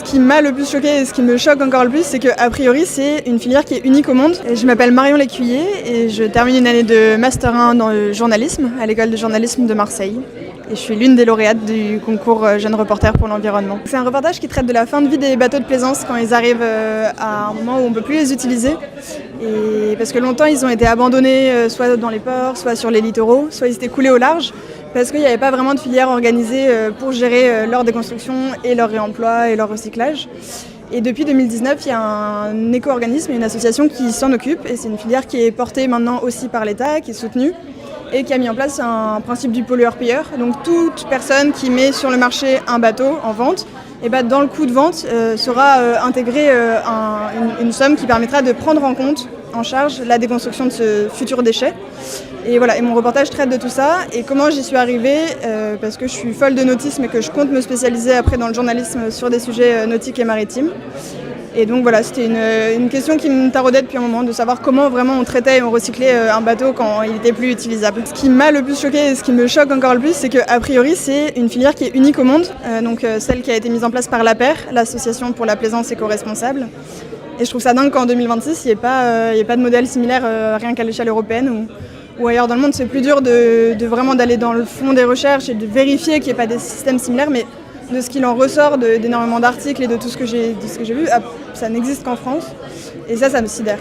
qui m'a le plus choqué et ce qui me choque encore le plus, c'est qu'a priori, c'est une filière qui est unique au monde. Et je m'appelle Marion Lécuyer et je termine une année de Master 1 dans le journalisme à l'école de journalisme de Marseille. Et je suis l'une des lauréates du concours Jeune Reporter pour l'environnement. C'est un reportage qui traite de la fin de vie des bateaux de plaisance quand ils arrivent à un moment où on ne peut plus les utiliser. Et parce que longtemps, ils ont été abandonnés soit dans les ports, soit sur les littoraux, soit ils étaient coulés au large. Parce qu'il n'y avait pas vraiment de filière organisée pour gérer leur déconstruction et leur réemploi et leur recyclage. Et depuis 2019, il y a un éco-organisme, une association qui s'en occupe. Et c'est une filière qui est portée maintenant aussi par l'État, qui est soutenue et qui a mis en place un principe du pollueur-payeur. Donc toute personne qui met sur le marché un bateau en vente, et dans le coût de vente sera intégrée une somme qui permettra de prendre en charge la déconstruction de ce futur déchet. Et voilà, et mon reportage traite de tout ça et comment j'y suis arrivée, parce que je suis folle de nautisme et que je compte me spécialiser après dans le journalisme sur des sujets nautiques et maritimes. Et donc voilà, c'était une question qui me taraudait depuis un moment, de savoir comment vraiment on traitait et on recyclait un bateau quand il n'était plus utilisable. Ce qui m'a le plus choqué et ce qui me choque encore le plus, c'est qu'a priori c'est une filière qui est unique au monde, celle qui a été mise en place par l'APER, l'Association pour la plaisance éco-responsable. Et je trouve ça dingue qu'en 2026, il n'y ait pas de modèle similaire rien qu'à l'échelle européenne ou ailleurs dans le monde. C'est plus dur de vraiment d'aller dans le fond des recherches et de vérifier qu'il n'y ait pas des systèmes similaires, mais de ce qu'il en ressort d'énormément d'articles et de tout ce que j'ai vu, ça n'existe qu'en France. Et ça me sidère.